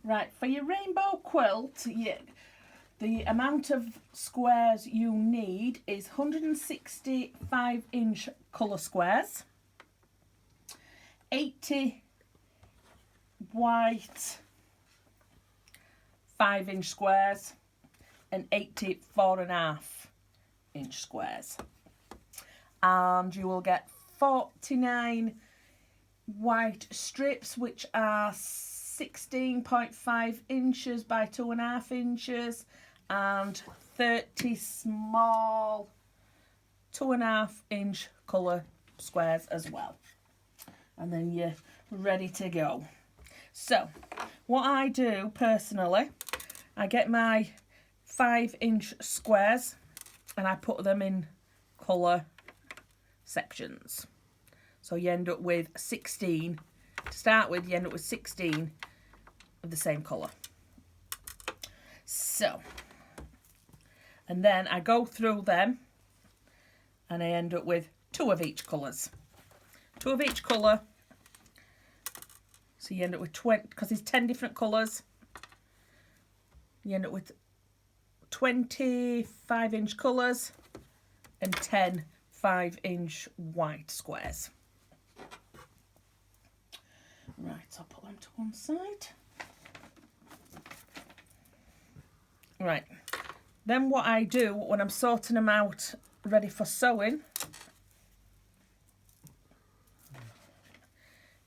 Right, for your rainbow quilt, the amount of squares you need is 165-inch colour squares, 80 white 5-inch squares, and 80 4.5-inch squares. And you will get 49 white strips, which are 16.5 inches by 2.5 inches, and 30 small 2.5-inch colour squares as well. And then you're ready to go. So what I do personally, I get my 5-inch squares and I put them in colour sections. So you end up with 16. To start with, you end up with 16 of the same colour. So, and then I go through them and I end up with 2 of each colours. 2 of each colour. So you end up with 20, because there's 10 different colours. You end up with 25-inch colours and 10 5-inch white squares. Right, I'll put them to one side. Right, then what I do when I'm sorting them out ready for sewing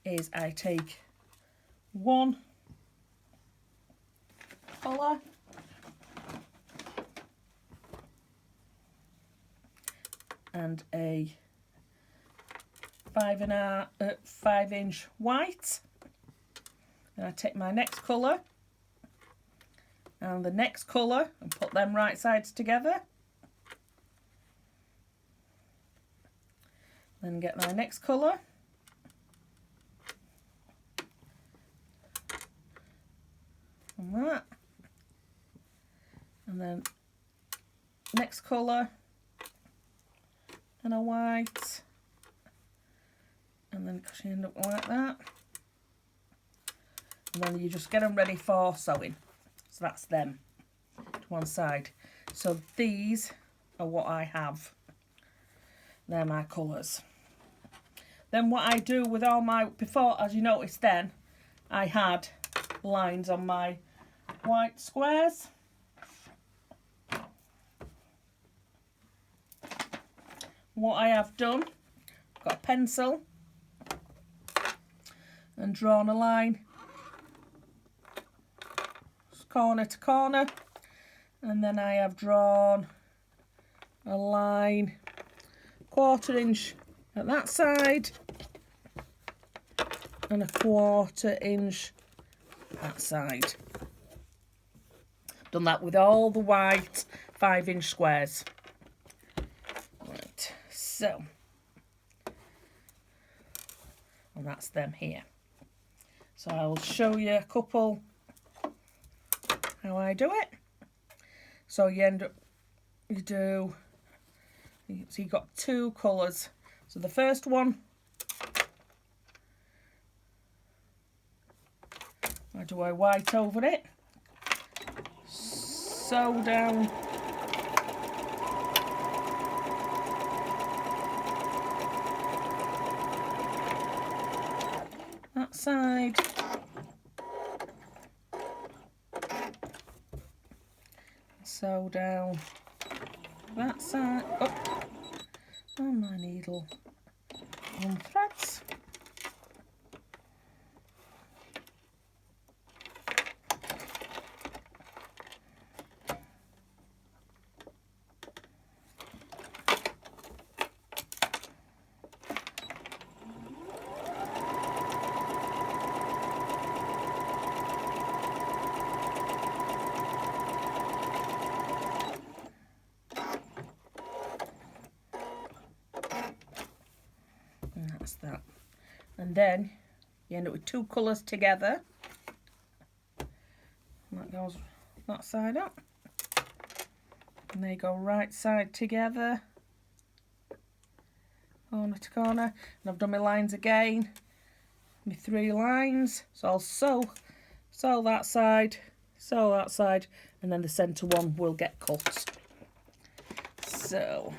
is I take one colour and a 5-inch white. And I take my next colour and the next colour and put them right sides together. Then get my next colour. And that. And then next colour and a white. And then you end up like that. And then you just get them ready for sewing. So that's them to one side. So these are what I have. They're my colours. Then what I do with all my, before, as you noticed then, I had lines on my white squares. What I have done, got a pencil and drawn a line corner to corner, and then I have drawn a line 1/4 inch at that side and a 1/4 inch that side. Done that with all the white 5-inch squares. Right, so, and that's them here. So I'll show you a couple how I do it. So you end up, so you've got 2 colours. So the first one, I do a white over it, sew down that side, sew down that side, up on my needle on threads. And that's that. And then you end up with 2 colours together. And that goes that side up. And they go right side together. Corner to corner. And I've done my lines again. My 3 lines. So I'll sew that side, and then the centre one will get cut. So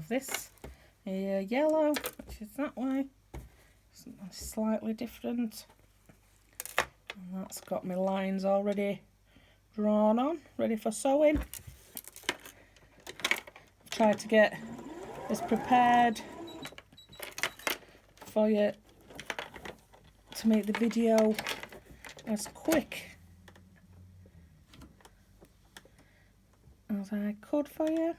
this yellow, which is that way, slightly different, and that's got my lines already drawn on, ready for sewing. I've tried to get this prepared for you to make the video as quick as I could for you.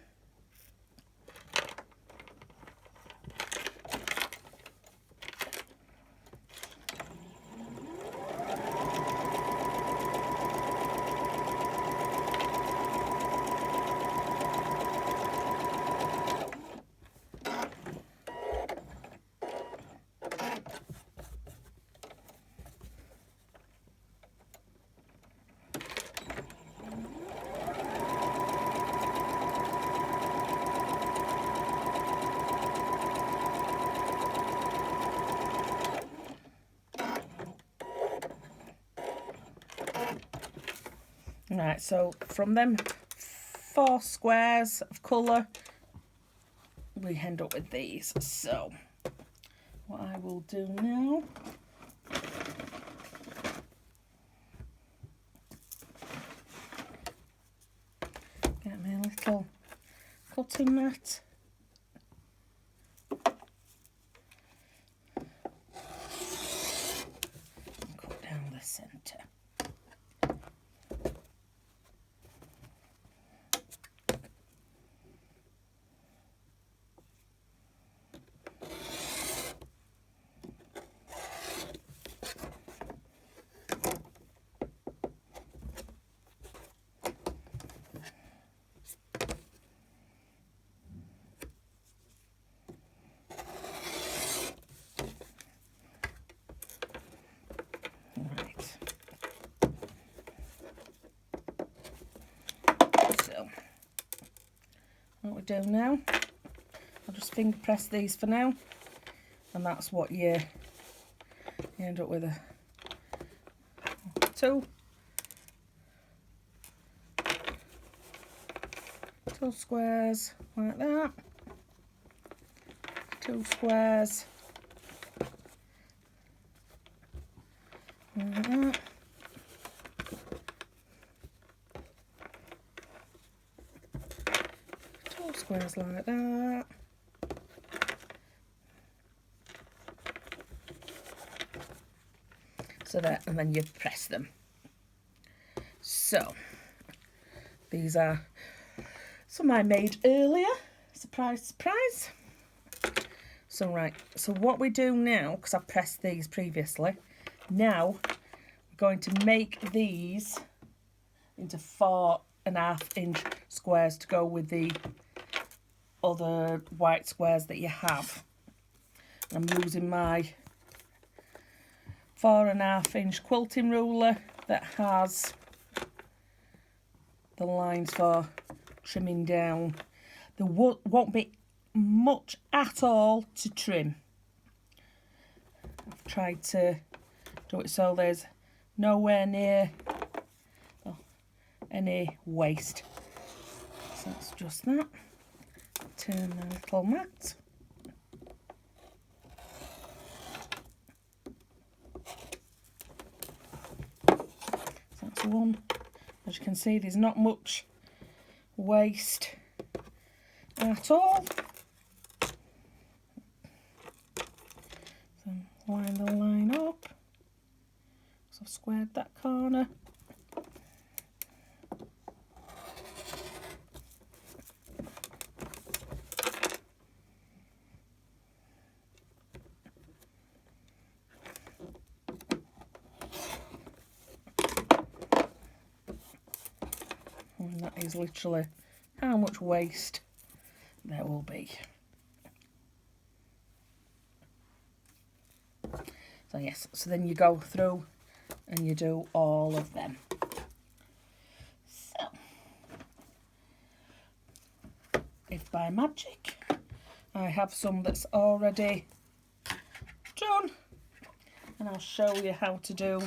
Right, so from them 4 squares of colour, we end up with these. So what I will do now, get my little cutting mat, and cut down the centre. What we do now, I'll just finger press these for now, and that's what you end up with, 2 squares like that, 2 squares like that, squares like that, so that, and then you press them. So these are some I made earlier, surprise surprise. So right, so what we do now, because I pressed these previously, now we're going to make these into 4.5-inch squares to go with the other white squares that you have. I'm using my 4.5-inch quilting ruler that has the lines for trimming down. There won't be much at all to trim. I've tried to do it so there's nowhere near any waste. So that's just that. Turn the little mat. So that's one. As you can see, there's not much waste at all. So line the line up. So I've squared that corner. that is literally how much waste there will be. So yes, so then you go through and you do all of them. So, if by magic I have some that's already done, and I'll show you how to do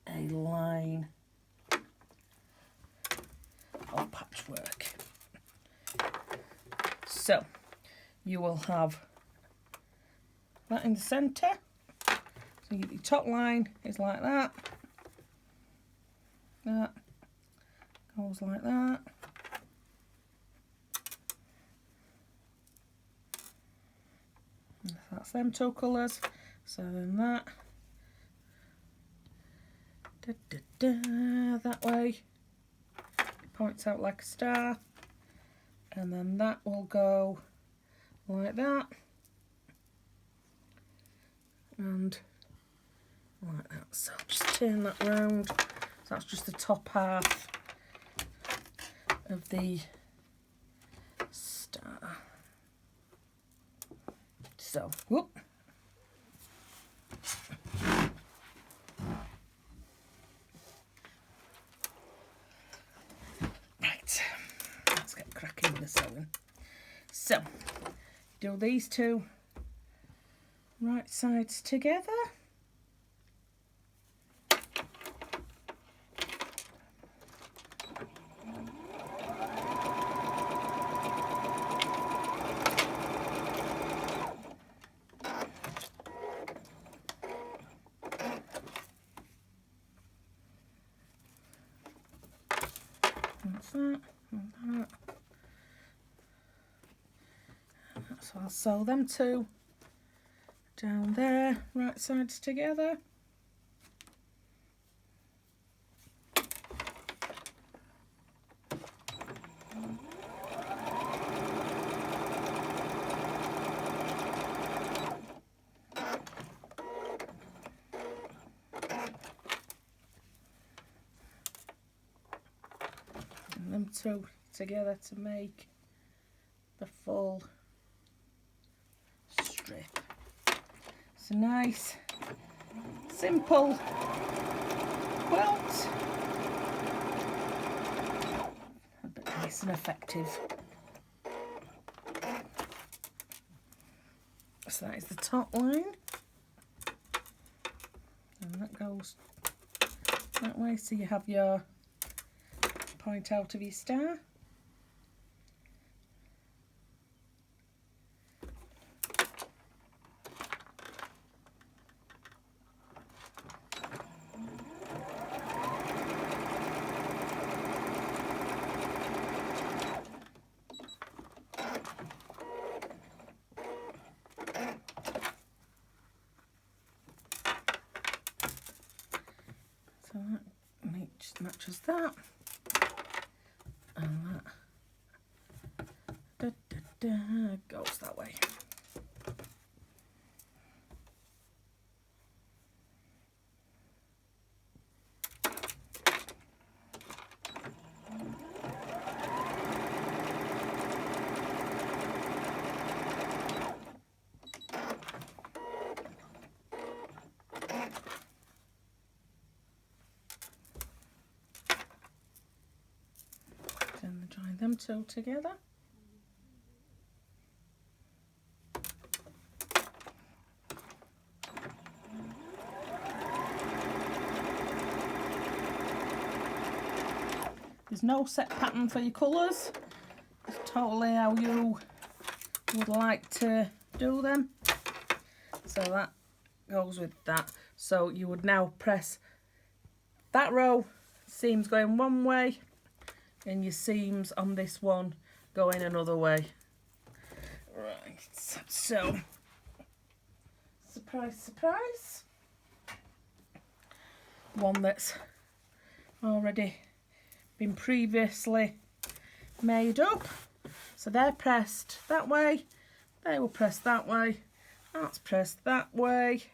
a line of patchwork. So you will have that in the centre, so your top line is like that, that goes like that, and that's them two colours, so then that, that way points out like a star, and then that will go like that and like that. So just turn that round. So that's just the top half of the star. So whoop. Right, let's get cracking with the sewing. So do these two right sides together. That's that, and that. So I'll sew them two down there, right sides together. And them two together to make the full strip. It's a nice, simple quilt, but nice and effective. So that is the top line, and that goes that way, so you have your point out of your star. So that matches that, and that goes that way. Then join them two together. There's no set pattern for your colours. It's totally how you would like to do them. So that goes with that. So you would now press that row, seams going one way, and your seams on this one going another way. Right, so surprise, surprise. One that's already been previously made up. So they're pressed that way, they will press that way, that's pressed that way,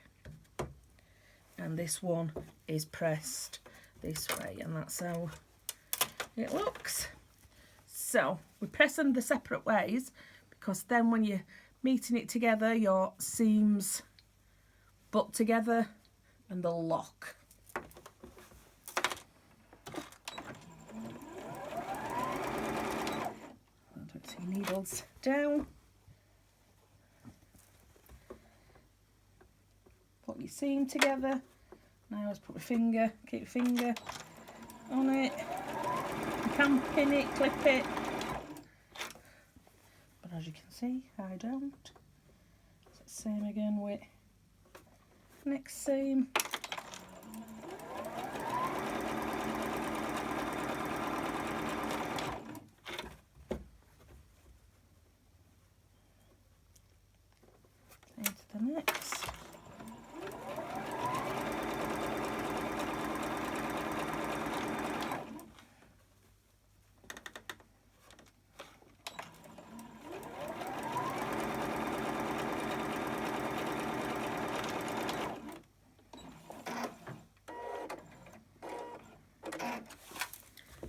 and this one is pressed this way, and that's how it looks. So we press them the separate ways, because then when you're meeting it together, your seams butt together and they'll lock. I don't see needles down. Put your seam together. Now I always put my finger, keep your finger on it. You can pin it, clip it, but as you can see, I don't. So same again with next seam. Into the next.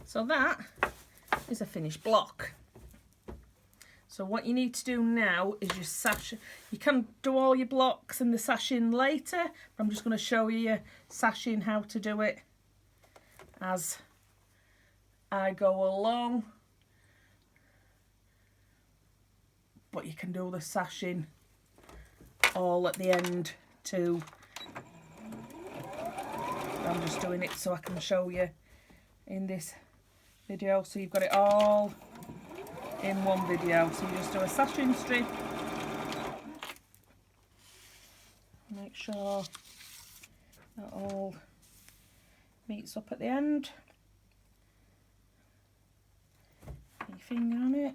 So that is a finished block. So what you need to do now is your sash. You can do all your blocks and the sashing later, but I'm just going to show you sashing, how to do it as I go along. But you can do the sashing all at the end too. I'm just doing it so I can show you in this video, so you've got it all in one video. So you just do a sashing strip, make sure that all meets up at the end, put your finger on it.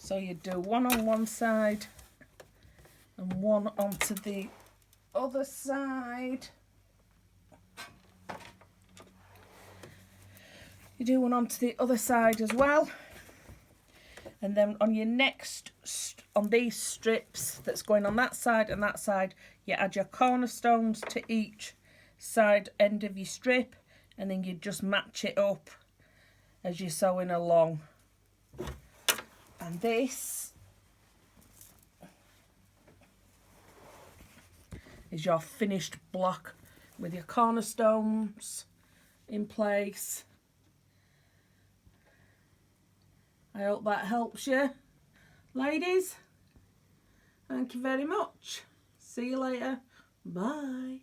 So you do one on one side and one onto the other side. You do one onto the other side as well. And then on your next, on these strips that's going on that side and that side, you add your cornerstones to each side end of your strip, and then you just match it up as you're sewing along. And this is your finished block with your cornerstones in place. I hope that helps you, ladies. Thank you very much. See you later. Bye.